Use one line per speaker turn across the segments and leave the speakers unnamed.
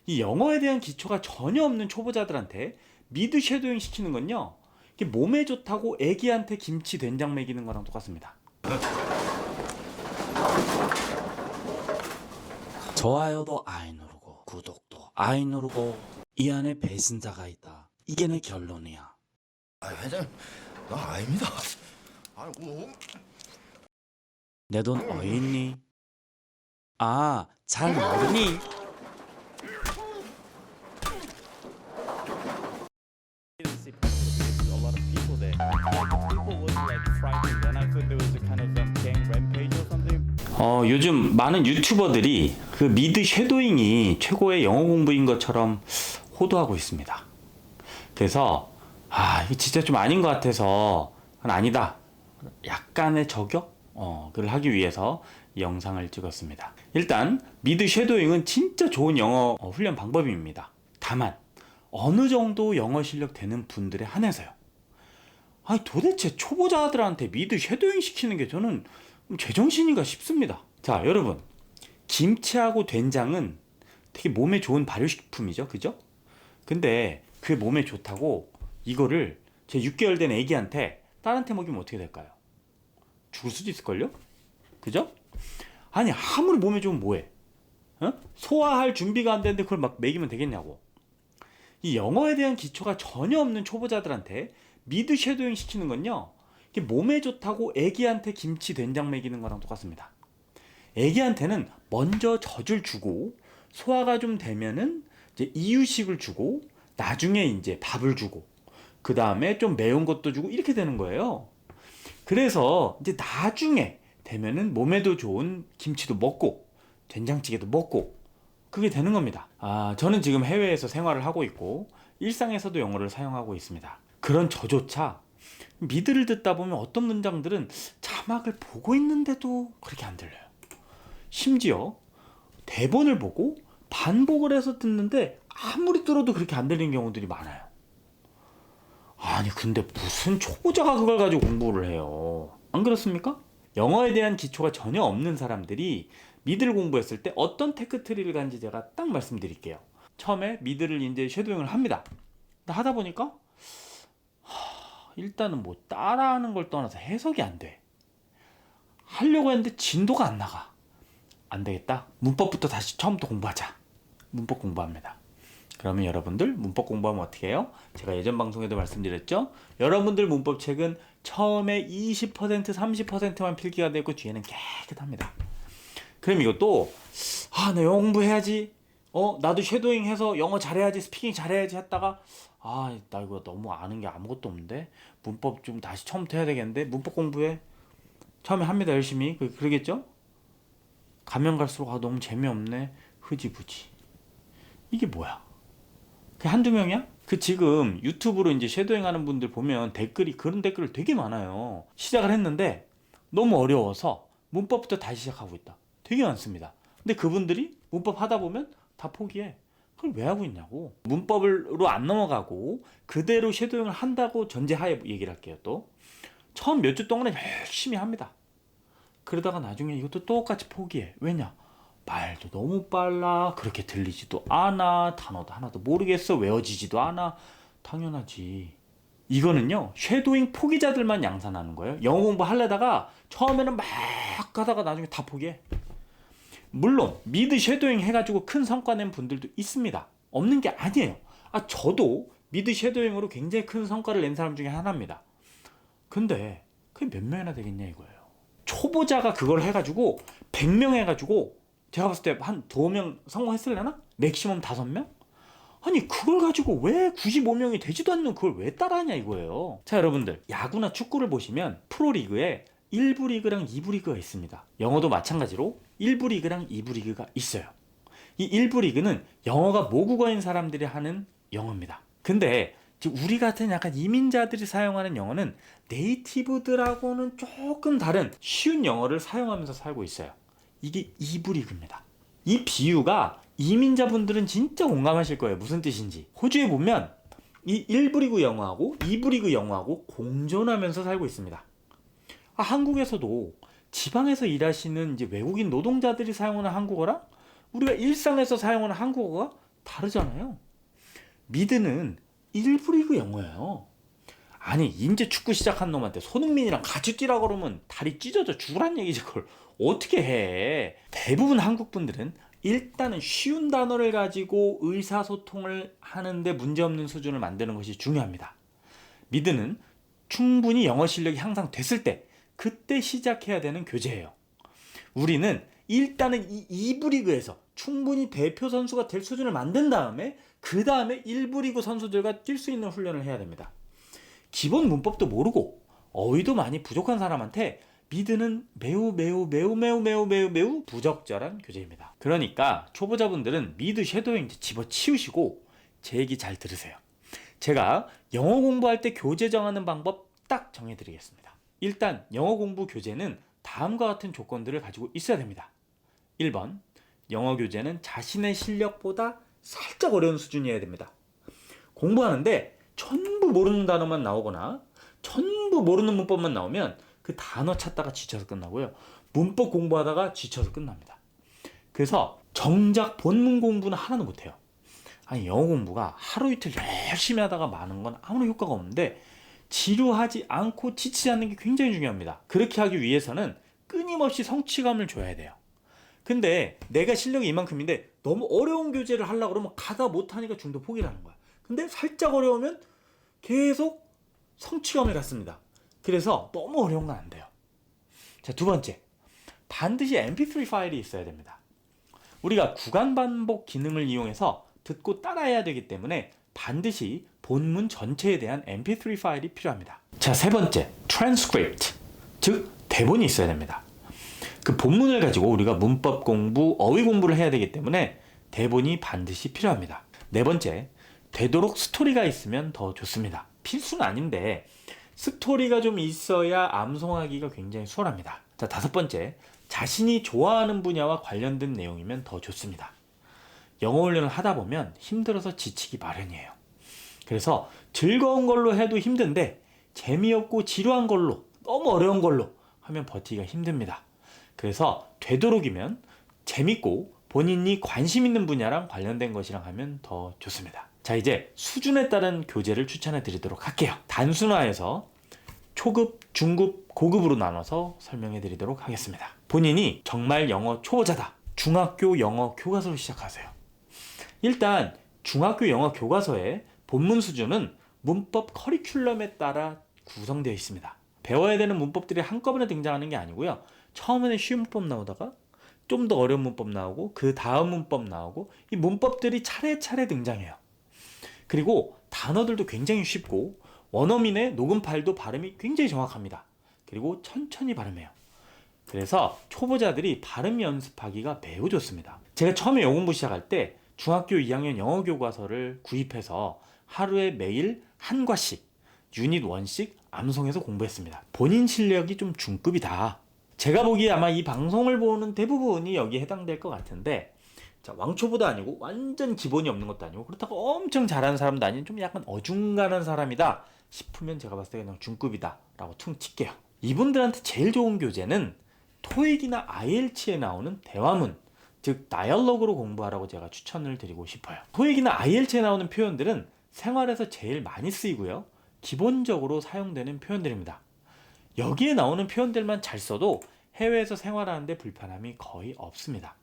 이 영어에 대한 기초가 전혀 없는 초보자들한테 미드 쉐도잉 시키는 건요, 이게 몸에 좋다고 애기한테 김치 된장 먹이는 거랑 똑같습니다.
좋아요도 아이 누르고 구독도 아이 누르고 이 안에 배신자가 있다. 이게 내 결론이야.
아, 회장님, 나 아닙니다. 아니,
내 돈 어디 있니? 아, 잘 모르니?
a lot of people there. Like the people was like frightened, and I thought there was a kind of gang rampage or something.
요즘 많은 유튜버들이 그 미드 쉐도잉이 최고의 영어 공부인 것처럼 호도하고 있습니다. 그래서 이게 진짜 좀 아닌 것 같아서 그건 아니다, 약간의 저격을 하기 위해서 이 영상을 찍었습니다. 일단 미드 쉐도잉은 진짜 좋은 영어 훈련 방법입니다. 다만 어느 정도 영어 실력 되는 분들에 한해서요. 아니 도대체 초보자들한테 미드 쉐도잉 시키는 게 저는 제정신인가 싶습니다. 자, 여러분, 김치하고 된장은 되게 몸에 좋은 발효식품이죠, 그죠? 근데 그 몸에 좋다고 이거를 제 6개월 된 애기한테 딸한테 먹이면 어떻게 될까요? 죽을 수도 있을걸요? 그죠? 아니 아무리 몸에 좋으면 뭐해? 소화할 준비가 안 되는데 그걸 막 먹이면 되겠냐고. 이 영어에 대한 기초가 전혀 없는 초보자들한테 미드 쉐도잉 시키는 건요, 이게 몸에 좋다고 애기한테 김치 된장 먹이는 거랑 똑같습니다. 애기한테는 먼저 젖을 주고 소화가 좀 되면은 이제 이유식을 주고 나중에 이제 밥을 주고 그 다음에 좀 매운 것도 주고 이렇게 되는 거예요. 그래서 이제 나중에 되면은 몸에도 좋은 김치도 먹고 된장찌개도 먹고 그게 되는 겁니다. 저는 지금 해외에서 생활을 하고 있고 일상에서도 영어를 사용하고 있습니다. 그런 저조차 미드를 듣다 보면 어떤 문장들은 자막을 보고 있는데도 그렇게 안 들려요. 심지어 대본을 보고 반복을 해서 듣는데 아무리 들어도 그렇게 안 들리는 경우들이 많아요. 아니 근데 무슨 초보자가 그걸 가지고 공부를 해요? 안 그렇습니까? 영어에 대한 기초가 전혀 없는 사람들이 미드를 공부했을 때 어떤 테크트리를 간지 제가 딱 말씀드릴게요. 처음에 미드를 이제 쉐도잉을 합니다. 근데 하다 보니까 일단은 뭐 따라하는 걸 떠나서 해석이 안 돼. 하려고 했는데 진도가 안 나가. 안 되겠다. 문법부터 다시 처음부터 공부하자. 문법 공부합니다. 그러면 여러분들 문법 공부하면 어떻게 해요? 제가 예전 방송에도 말씀드렸죠? 여러분들 문법책은 처음에 20% 30%만 필기가 되고 뒤에는 깨끗합니다. 그럼 이것도 나 영어 공부해야지, 나도 쉐도잉 해서 영어 잘해야지, 스피킹 잘해야지 했다가 나 이거 너무 아는 게 아무것도 없는데 문법 좀 다시 처음부터 해야 되겠는데 문법 공부해. 처음에 합니다. 열심히. 그러겠죠? 가면 갈수록 너무 재미없네. 흐지부지. 이게 뭐야? 그 한두 명이야? 그 지금 유튜브로 이제 쉐도잉 하는 분들 보면 그런 댓글을 되게 많아요. 시작을 했는데 너무 어려워서 문법부터 다시 시작하고 있다. 되게 많습니다. 근데 그분들이 문법 하다 보면 다 포기해. 그걸 왜 하고 있냐고. 문법으로 안 넘어가고 그대로 쉐도잉을 한다고 전제하에 얘기를 할게요. 또 처음 몇 주 동안은 열심히 합니다. 그러다가 나중에 이것도 똑같이 포기해. 왜냐? 말도 너무 빨라. 그렇게 들리지도 않아. 단어도 하나도 모르겠어. 외워지지도 않아. 당연하지. 이거는요, 쉐도잉 포기자들만 양산하는 거예요. 영어 공부 하려다가 처음에는 막 가다가 나중에 다 포기해. 물론 미드 쉐도잉 해가지고 큰 성과 낸 분들도 있습니다. 없는 게 아니에요. 저도 미드 쉐도잉으로 굉장히 큰 성과를 낸 사람 중에 하나입니다. 근데 그게 몇 명이나 되겠냐 이거예요. 초보자가 그걸 해가지고 100명 해가지고 제가 봤을 때 한 2명 성공했을려나? 맥시멈 5명? 아니 그걸 가지고 왜 95명이 되지도 않는 그걸 왜 따라하냐 이거예요. 자, 여러분들 야구나 축구를 보시면 프로리그에 1부 리그랑 2부 리그가 있습니다. 영어도 마찬가지로 1부 리그랑 2부 리그가 있어요. 이 1부 리그는 영어가 모국어인 사람들이 하는 영어입니다. 근데 우리 같은 약간 이민자들이 사용하는 영어는 네이티브들하고는 조금 다른 쉬운 영어를 사용하면서 살고 있어요. 이게 2부 리그입니다. 이 비유가 이민자분들은 진짜 공감하실 거예요. 무슨 뜻인지. 호주에 보면 이 1부 리그 영어하고 2부 리그 영어하고 공존하면서 살고 있습니다. 한국에서도 지방에서 일하시는 이제 외국인 노동자들이 사용하는 한국어랑 우리가 일상에서 사용하는 한국어가 다르잖아요. 미드는 1부 리그 영어예요. 아니 이제 축구 시작한 놈한테 손흥민이랑 같이 뛰라 그러면 다리 찢어져 죽으란 얘기지. 그걸 어떻게 해. 대부분 한국 분들은 일단은 쉬운 단어를 가지고 의사소통을 하는데 문제없는 수준을 만드는 것이 중요합니다. 미드는 충분히 영어 실력이 향상됐을 때 그때 시작해야 되는 교재예요. 우리는 일단은 이 2부 리그에서 충분히 대표 선수가 될 수준을 만든 다음에 그 다음에 1부 리그 선수들과 뛸 수 있는 훈련을 해야 됩니다. 기본 문법도 모르고 어휘도 많이 부족한 사람한테 미드는 매우 부적절한 교재입니다. 그러니까 초보자분들은 미드 섀도잉 집어치우시고 제 얘기 잘 들으세요. 제가 영어 공부할 때 교재 정하는 방법 딱 정해드리겠습니다. 일단 영어 공부 교재는 다음과 같은 조건들을 가지고 있어야 됩니다. 1번, 영어 교재는 자신의 실력보다 살짝 어려운 수준이어야 됩니다. 공부하는데 전부 모르는 단어만 나오거나 전부 모르는 문법만 나오면 그 단어 찾다가 지쳐서 끝나고요. 문법 공부하다가 지쳐서 끝납니다. 그래서 정작 본문 공부는 하나도 못해요. 아니 영어 공부가 하루 이틀 열심히 하다가 마는 건 아무런 효과가 없는데 지루하지 않고 지치지 않는 게 굉장히 중요합니다. 그렇게 하기 위해서는 끊임없이 성취감을 줘야 돼요. 근데 내가 실력이 이만큼인데 너무 어려운 교재를 하려고 그러면 가다 못하니까 중도 포기를 하는 거야. 근데 살짝 어려우면 계속 성취감을 갖습니다. 그래서 너무 어려운 건 안 돼요. 자, 두 번째, 반드시 mp3 파일이 있어야 됩니다. 우리가 구간 반복 기능을 이용해서 듣고 따라해야 되기 때문에 반드시 본문 전체에 대한 mp3 파일이 필요합니다. 자, 세 번째, transcript, 즉 대본이 있어야 됩니다. 그 본문을 가지고 우리가 문법 공부, 어휘 공부를 해야 되기 때문에 대본이 반드시 필요합니다. 네 번째, 되도록 스토리가 있으면 더 좋습니다. 필수는 아닌데 스토리가 좀 있어야 암송하기가 굉장히 수월합니다. 자, 다섯 번째, 자신이 좋아하는 분야와 관련된 내용이면 더 좋습니다. 영어 훈련을 하다 보면 힘들어서 지치기 마련이에요. 그래서 즐거운 걸로 해도 힘든데 재미없고 지루한 걸로, 너무 어려운 걸로 하면 버티기가 힘듭니다. 그래서 되도록이면 재밌고 본인이 관심 있는 분야랑 관련된 것이랑 하면 더 좋습니다. 자, 이제 수준에 따른 교재를 추천해 드리도록 할게요. 단순화해서 초급, 중급, 고급으로 나눠서 설명해 드리도록 하겠습니다. 본인이 정말 영어 초보자다. 중학교 영어 교과서로 시작하세요. 일단 중학교 영어 교과서의 본문 수준은 문법 커리큘럼에 따라 구성되어 있습니다. 배워야 되는 문법들이 한꺼번에 등장하는 게 아니고요. 처음에는 쉬운 문법 나오다가 좀 더 어려운 문법 나오고 그 다음 문법 나오고 이 문법들이 차례차례 등장해요. 그리고 단어들도 굉장히 쉽고 원어민의 녹음 파일도 발음이 굉장히 정확합니다. 그리고 천천히 발음해요. 그래서 초보자들이 발음 연습하기가 매우 좋습니다. 제가 처음에 영어 공부 시작할 때 중학교 2학년 영어 교과서를 구입해서 하루에 매일 한 과씩 유닛 1씩 암송해서 공부했습니다. 본인 실력이 좀 중급이다. 제가 보기에 아마 이 방송을 보는 대부분이 여기에 해당될 것 같은데, 자, 왕초보도 아니고 완전 기본이 없는 것도 아니고 그렇다고 엄청 잘하는 사람도 아닌 좀 약간 어중간한 사람이다 싶으면 제가 봤을 때 그냥 중급이다 라고 퉁 칠게요. 이분들한테 제일 좋은 교재는 토익이나 IELTS에 나오는 대화문, 즉 다이얼로그로 공부하라고 제가 추천을 드리고 싶어요. 토익이나 IELTS에 나오는 표현들은 생활에서 제일 많이 쓰이고요. 기본적으로 사용되는 표현들입니다. 여기에 나오는 표현들만 잘 써도 해외에서 생활하는데 불편함이 거의 없습니다.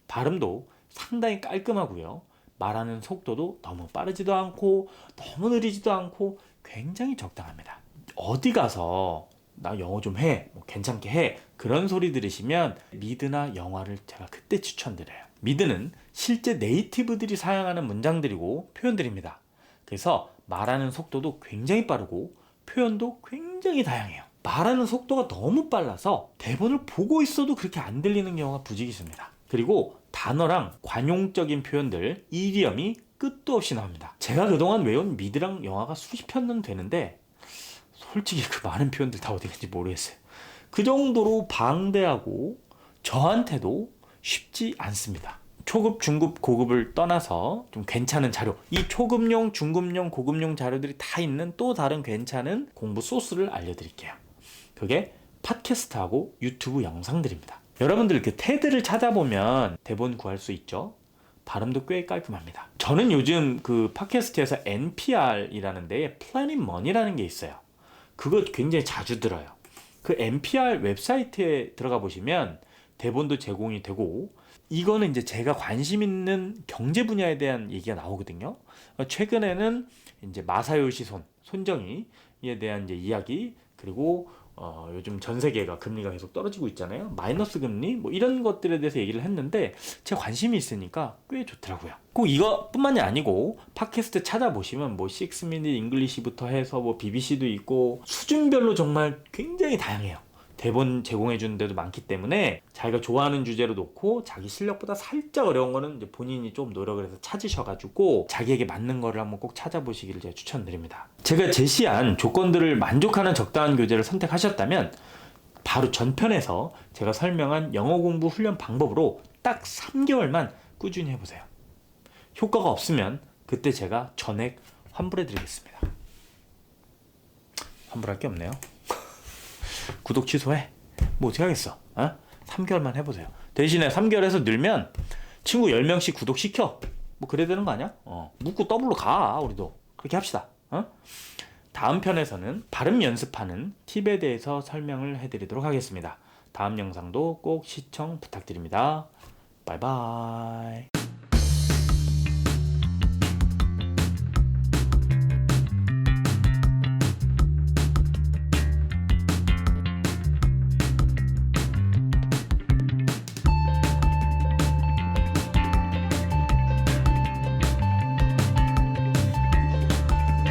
발음도 상당히 깔끔하고요. 말하는 속도도 너무 빠르지도 않고 너무 느리지도 않고 굉장히 적당합니다. 어디 가서 나 영어 좀 해, 뭐 괜찮게 해, 그런 소리 들으시면 미드나 영화를 제가 그때 추천드려요. 미드는 실제 네이티브들이 사용하는 문장들이고 표현들입니다. 그래서 말하는 속도도 굉장히 빠르고 표현도 굉장히 다양해요. 말하는 속도가 너무 빨라서 대본을 보고 있어도 그렇게 안 들리는 경우가 부지기수입니다. 그리고 단어랑 관용적인 표현들, 이디엄이 끝도 없이 나옵니다. 제가 그동안 외운 미드랑 영화가 수십 편은 되는데 솔직히 그 많은 표현들 다 어디 갔는지 모르겠어요. 그 정도로 방대하고 저한테도 쉽지 않습니다. 초급, 중급, 고급을 떠나서 좀 괜찮은 자료, 이 초급용, 중급용, 고급용 자료들이 다 있는 또 다른 괜찮은 공부 소스를 알려드릴게요. 그게 팟캐스트하고 유튜브 영상들입니다. 여러분들 그 테드를 찾아보면 대본 구할 수 있죠? 발음도 꽤 깔끔합니다. 저는 요즘 그 팟캐스트에서 NPR이라는 데에 Planet Money라는 게 있어요. 그거 굉장히 자주 들어요. 그 NPR 웹사이트에 들어가 보시면 대본도 제공이 되고, 이거는 이제 제가 관심 있는 경제 분야에 대한 얘기가 나오거든요. 최근에는 이제 마사요시 손정희에 대한 이제 이야기, 그리고 요즘 전 세계가 금리가 계속 떨어지고 있잖아요. 마이너스 금리 뭐 이런 것들에 대해서 얘기를 했는데 제가 관심이 있으니까 꽤 좋더라고요. 꼭 이것뿐만이 아니고 팟캐스트 찾아보시면 뭐 6minute English부터 해서 뭐 BBC도 있고 수준별로 정말 굉장히 다양해요. 대본 제공해 주는 데도 많기 때문에 자기가 좋아하는 주제로 놓고 자기 실력보다 살짝 어려운 거는 이제 본인이 좀 노력을 해서 찾으셔가지고 자기에게 맞는 거를 한번 꼭 찾아보시기를 제가 추천드립니다. 제가 제시한 조건들을 만족하는 적당한 교재를 선택하셨다면 바로 전편에서 제가 설명한 영어 공부 훈련 방법으로 딱 3개월만 꾸준히 해보세요. 효과가 없으면 그때 제가 전액 환불해 드리겠습니다. 환불할 게 없네요. 구독 취소해. 뭐 어떻게 하겠어? 3개월만 해보세요. 대신에 3개월에서 늘면 친구 10명씩 구독시켜. 뭐 그래야 되는 거 아니야? 묻고 더블로 가. 우리도 그렇게 합시다. 다음 편에서는 발음 연습하는 팁에 대해서 설명을 해드리도록 하겠습니다. 다음 영상도 꼭 시청 부탁드립니다. 바이바이.